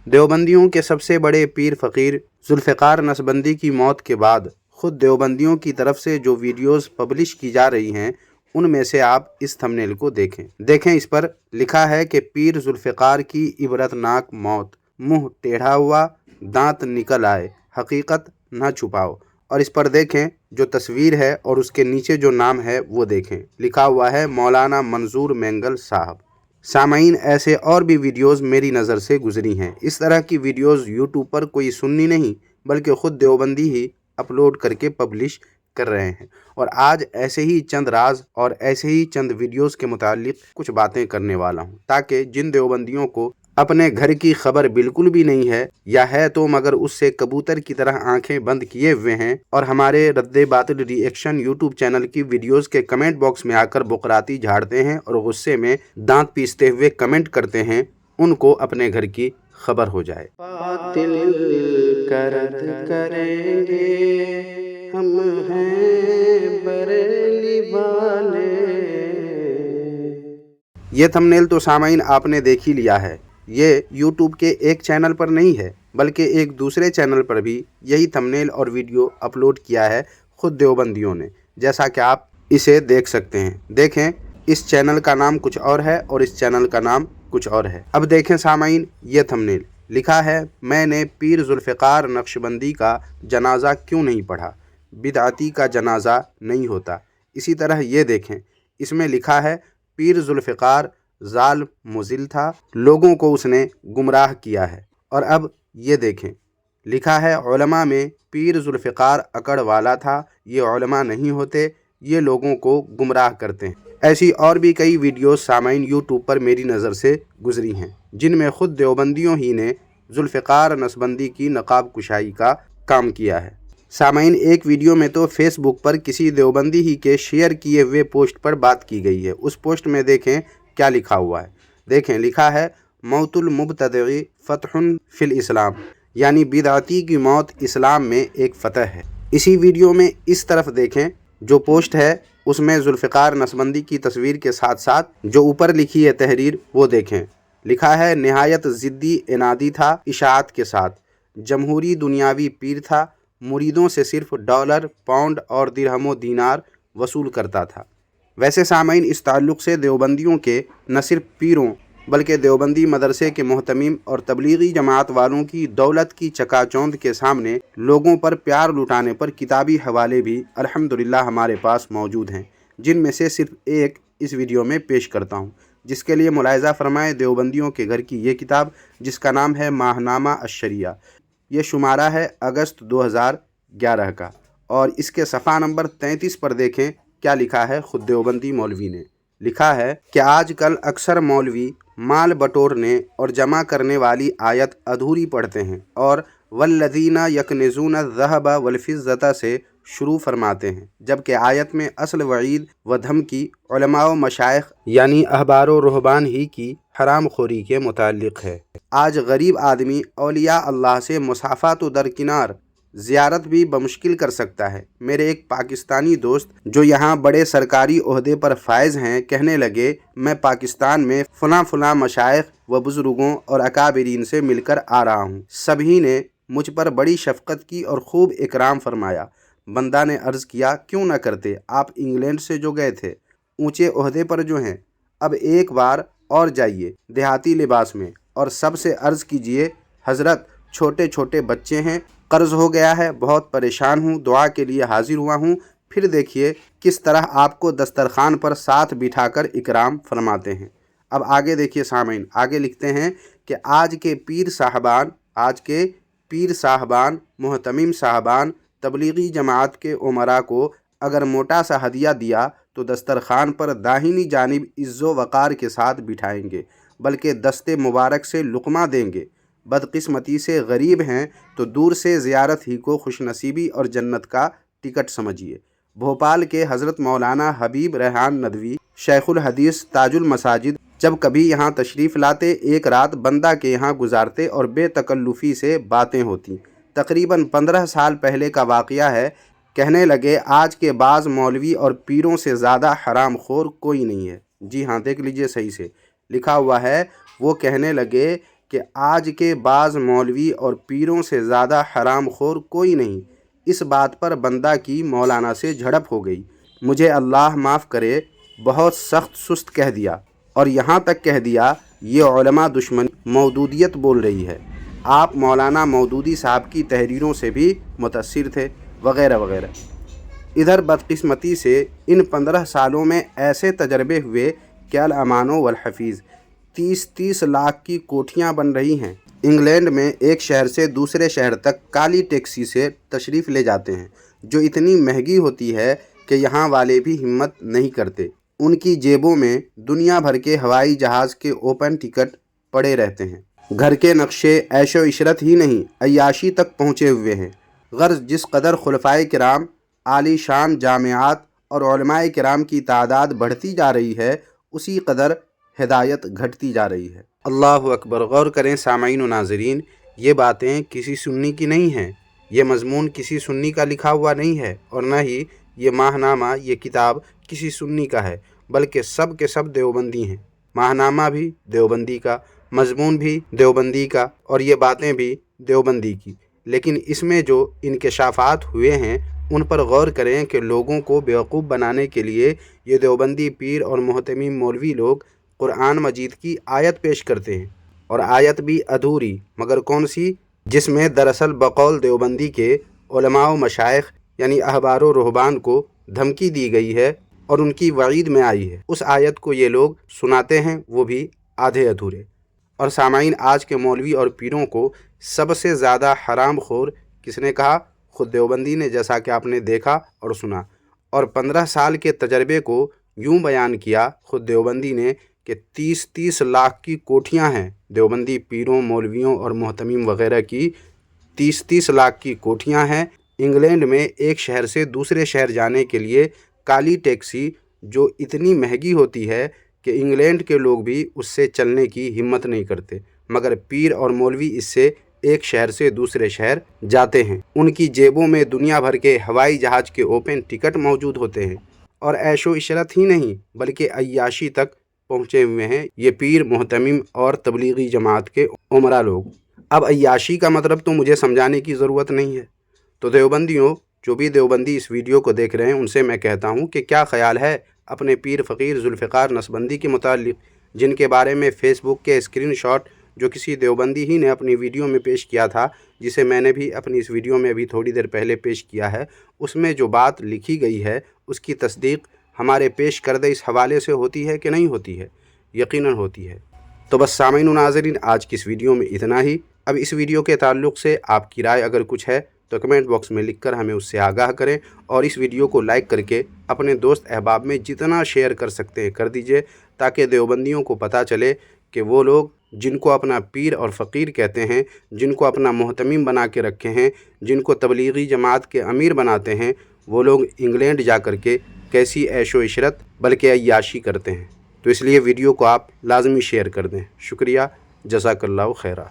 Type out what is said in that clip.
देवबंदियों के सबसे बड़े पीर फ़कीर जुल्फ़िकार नसबंदी की मौत के बाद खुद देवबंदियों की तरफ से जो वीडियोस पब्लिश की जा रही हैं, उनमें से आप इस थंबनेल को देखें। इस पर लिखा है कि पीर जुल्फ़िकार की इबरतनाक मौत, मुंह टेढ़ा हुआ, दांत निकल आए, हकीकत न छुपाओ। और इस पर देखें जो तस्वीर है और उसके नीचे जो नाम है वो देखें, लिखा हुआ है मौलाना मंजूर मेंगल साहब। सामाईन, ऐसे और भी वीडियोस मेरी नज़र से गुजरी हैं। इस तरह की वीडियोस यूट्यूब पर कोई सुन्नी नहीं बल्कि ख़ुद देवबंदी ही अपलोड करके पब्लिश कर रहे हैं। और आज ऐसे ही चंद राज और ऐसे ही चंद वीडियोस के मुतालिक कुछ बातें करने वाला हूं, ताकि जिन देवबंदियों को अपने घर की खबर बिल्कुल भी नहीं है या है तो मगर उससे कबूतर की तरह आंखें बंद किए हुए हैं और हमारे रद्दे बातिल रिएक्शन यूट्यूब चैनल की वीडियोस के कमेंट बॉक्स में आकर बुकराती झाड़ते हैं और गुस्से में दांत पीसते हुए कमेंट करते हैं, उनको अपने घर की खबर हो जाए। बातिल करद करेंगे हम हैं बरेली वाले। ये थंबनेल तो सामाईन आपने देख ही लिया है। ये यूट्यूब के एक चैनल पर नहीं है बल्कि एक दूसरे चैनल पर भी यही थंबनेल और वीडियो अपलोड किया है खुद देवबंदियों ने, जैसा कि आप इसे देख सकते हैं। देखें, इस चैनल का नाम कुछ और है और इस चैनल का नाम कुछ और है। अब देखें सामाईन, ये थंबनेल लिखा है मैंने पीर जुल्फ़िकार नक्शबंदी का जनाजा क्यों नहीं पढ़ा, बिदअती का जनाजा नहीं होता। इसी तरह ये देखें, इसमें लिखा है पीर जुल्फ़िकार ज़ालिम मुज़िल था, लोगों को उसने गुमराह किया है। और अब ये देखें, लिखा है उलमा में पीर जुल्फ़िकार अकड़ वाला था, ये उलमा नहीं होते, ये लोगों को गुमराह करते हैं। ऐसी और भी कई वीडियोस सामाईन यूट्यूब पर मेरी नज़र से गुजरी हैं, जिनमें ख़ुद देवबंदियों ही ने जुल्फ़िकार नसबंदी की नकाब कुशाई का काम किया है। सामाईन, एक वीडियो में तो फेसबुक पर किसी देवबंदी ही के शेयर किए हुए पोस्ट पर बात की गई है। उस पोस्ट में देखें क्या लिखा हुआ है। देखें, लिखा है मौतुल मुब्तदी फ़तहुन फ़िल इस्लाम, यानी बिदअती की मौत इस्लाम में एक फ़तह है। इसी वीडियो में इस तरफ देखें, जो पोस्ट है उसमें जुल्फ़िकार नसबंदी की तस्वीर के साथ साथ जो ऊपर लिखी है तहरीर वो देखें। लिखा है निहायत ज़िद्दी इनादी था इशाअत के साथ, जमहूरी दुनियावी पीर था, मुरीदों से सिर्फ डॉलर, पाउंड और दिरहमो दीनार वसूल करता था। वैसे सामाईन, इस ताल्लुक़ से देवबंदियों के न सिर्फ पीरों बल्कि देवबंदी मदरसे के मोहतमीम और तबलीगी जमात वालों की दौलत की चकाचौंध के सामने लोगों पर प्यार लुटाने पर किताबी हवाले भी अल्हम्दुलिल्लाह हमारे पास मौजूद हैं, जिनमें से सिर्फ एक इस वीडियो में पेश करता हूँ, जिसके लिए मुलाहिज़ा फरमाएं देवबंदियों के घर की ये किताब, जिसका नाम है माहनामा अश-शरिया। ये शुमारा है अगस्त 2011 का और इसके सफ़ा नंबर 33 पर देखें क्या लिखा है खुद देवबंदी मौलवी ने। लिखा है कि आजकल अक्सर मौलवी माल बटोरने और जमा करने वाली आयत अधूरी पढ़ते हैं और वल्लज़ीना यकनिज़ून ज़हब वल्फ़िज़्ज़ता से शुरू फरमाते हैं, जबकि आयत में असल वईद व धमकी उलमा व मशाइख यानी अहबार व रुहबान ही की हराम खोरी के मुताल्लिक़ है। आज गरीब आदमी औलिया अल्लाह से मुसाफ़ा तो दरकिनार, ज़ियारत भी बमुश्किल कर सकता है। मेरे एक पाकिस्तानी दोस्त जो यहाँ बड़े सरकारी ओहदे पर फायज़ हैं, कहने लगे मैं पाकिस्तान में फ़लाँ मशाइख व बुज़ुर्गों और अकाबिरीन से मिलकर आ रहा हूँ। सभी ने मुझ पर बड़ी शफ़क़त की और खूब इकराम फरमाया। बंदा ने अर्ज़ किया क्यों न करते, आप इंग्लैंड से जो गए थे, ऊँचे ओहदे पर जो हैं, अब एक बार और जाइए देहाती लिबास में और सबसे अर्ज़ कीजिए हज़रत छोटे छोटे बच्चे हैं, कर्ज़ हो गया है, बहुत परेशान हूँ, दुआ के लिए हाजिर हुआ हूँ। फिर देखिए किस तरह आपको दस्तरखान पर साथ बिठाकर इकराम फरमाते हैं। अब आगे देखिए सामीन, आगे लिखते हैं कि आज के पीर साहबान मोहतमीम साहबान तबलीगी जमात के उमरा को अगर मोटा सा हदिया दिया तो दस्तरखान पर दाहिनी जानिब इज़्ज़ो वक़ार के साथ बिठाएंगे, बल्कि दस्ते मुबारक से लुक़मा देंगे। बदकिस्मती से गरीब हैं तो दूर से ज़ियारत ही को खुशनसीबी और जन्नत का टिकट समझिए। भोपाल के हज़रत मौलाना हबीब रेहान नदवी शेखुल हदीस ताजुल मसाजिद जब कभी यहाँ तशरीफ़ लाते, एक रात बंदा के यहाँ गुजारते और बेतकल्लुफ़ी से बातें होती। तकरीबन 15 साल पहले का वाक़या है। कहने लगे आज के बाज़ मौलवी और पीरों से ज़्यादा हराम खोर कोई नहीं है। जी हाँ, देख लीजिए सही से लिखा हुआ है। वो कहने लगे کہ آج کے بعض مولوی اور پیروں سے زیادہ حرام خور کوئی نہیں۔ اس بات پر بندہ کی مولانا سے جھڑپ ہو گئی۔ مجھے اللہ معاف کرے، بہت سخت سست کہہ دیا، اور یہاں تک کہہ دیا یہ علماء دشمن مودودیت بول رہی ہے، آپ مولانا مودودی صاحب کی تحریروں سے بھی متاثر تھے، وغیرہ وغیرہ۔ ادھر بدقسمتی سے ان 15 سالوں میں ایسے تجربے ہوئے کہ الامانو والحفیظ 30 لاکھ کی کوٹھیاں بن رہی ہیں۔ انگلینڈ میں ایک شہر سے دوسرے شہر تک کالی ٹیکسی سے تشریف لے جاتے ہیں، جو اتنی مہنگی ہوتی ہے کہ یہاں والے بھی ہمت نہیں کرتے۔ ان کی جیبوں میں دنیا بھر کے ہوائی جہاز کے اوپن ٹکٹ پڑے رہتے ہیں۔ گھر کے نقشے عیش و عشرت ہی نہیں، عیاشی تک پہنچے ہوئے ہیں۔ غرض جس قدر خلفائے کرام، عالی شان جامعات اور علماء کرام کی تعداد بڑھتی جا رہی ہے، اسی قدر ہدایت گھٹتی جا رہی ہے۔ اللہ اکبر! غور کریں سامعین و ناظرین، یہ باتیں کسی سنی کی نہیں ہیں، یہ مضمون کسی سنی کا لکھا ہوا نہیں ہے، اور نہ ہی یہ ماہنامہ، یہ کتاب کسی سنی کا ہے، بلکہ سب کے سب دیوبندی ہیں۔ ماہنامہ بھی دیوبندی کا، مضمون بھی دیوبندی کا، اور یہ باتیں بھی دیوبندی کی۔ لیکن اس میں جو انکشافات ہوئے ہیں ان پر غور کریں کہ لوگوں کو بیوقوف بنانے کے لیے یہ دیوبندی پیر اور محتمم مولوی لوگ قرآن مجید کی آیت پیش کرتے ہیں، اور آیت بھی ادھوری، مگر کون سی؟ جس میں دراصل بقول دیوبندی کے علماء و مشائخ یعنی احبار و رہبان کو دھمکی دی گئی ہے اور ان کی وعید میں آئی ہے۔ اس آیت کو یہ لوگ سناتے ہیں، وہ بھی آدھے ادھورے۔ اور سامعین، آج کے مولوی اور پیروں کو سب سے زیادہ حرام خور کس نے کہا؟ خود دیوبندی نے، جیسا کہ آپ نے دیکھا اور سنا۔ اور 15 سال کے تجربے کو یوں بیان کیا خود دیوبندی نے کہ 30 لاکھ کی کوٹھیاں ہیں دیوبندی پیروں، مولویوں اور محتمم وغیرہ کی 30 لاکھ کی کوٹھیاں ہیں۔ انگلینڈ میں ایک شہر سے دوسرے شہر جانے کے لیے کالی ٹیکسی جو اتنی مہنگی ہوتی ہے کہ انگلینڈ کے لوگ بھی اس سے چلنے کی ہمت نہیں کرتے، مگر پیر اور مولوی اس سے ایک شہر سے دوسرے شہر جاتے ہیں۔ ان کی جیبوں میں دنیا بھر کے ہوائی جہاز کے اوپن ٹکٹ موجود ہوتے ہیں، اور عیش و عشرت ہی نہیں بلکہ عیاشی تک پہنچے ہوئے ہیں یہ پیر، محتمم اور تبلیغی جماعت کے عمرہ لوگ۔ اب عیاشی کا مطلب تو مجھے سمجھانے کی ضرورت نہیں ہے، تو دیوبندیوں، جو بھی دیوبندی اس ویڈیو کو دیکھ رہے ہیں، ان سے میں کہتا ہوں کہ کیا خیال ہے اپنے پیر فقیر ذوالفقار نسبندی کے متعلق، جن کے بارے میں فیس بک کے اسکرین شاٹ جو کسی دیوبندی ہی نے اپنی ویڈیو میں پیش کیا تھا، جسے میں نے بھی اپنی اس ویڈیو میں ابھی تھوڑی دیر پہلے پیش کیا ہے، اس میں جو بات لکھی گئی ہے اس کی تصدیق ہمارے پیش کردہ اس حوالے سے ہوتی ہے کہ نہیں ہوتی ہے؟ یقیناً ہوتی ہے۔ تو بس سامعین و ناظرین، آج کی اس ویڈیو میں اتنا ہی۔ اب اس ویڈیو کے تعلق سے آپ کی رائے اگر کچھ ہے تو کمنٹ باکس میں لکھ کر ہمیں اس سے آگاہ کریں، اور اس ویڈیو کو لائک کر کے اپنے دوست احباب میں جتنا شیئر کر سکتے ہیں کر دیجئے، تاکہ دیوبندیوں کو پتہ چلے کہ وہ لوگ جن کو اپنا پیر اور فقیر کہتے ہیں، جن کو اپنا محتمم بنا کے رکھے ہیں، جن کو تبلیغی جماعت کے امیر بناتے ہیں، وہ لوگ انگلینڈ جا کر کے کیسی عیش و عشرت بلکہ عیاشی کرتے ہیں۔ تو اس لیے ویڈیو کو آپ لازمی شیئر کر دیں۔ شکریہ، جزاک اللہ خیرہ۔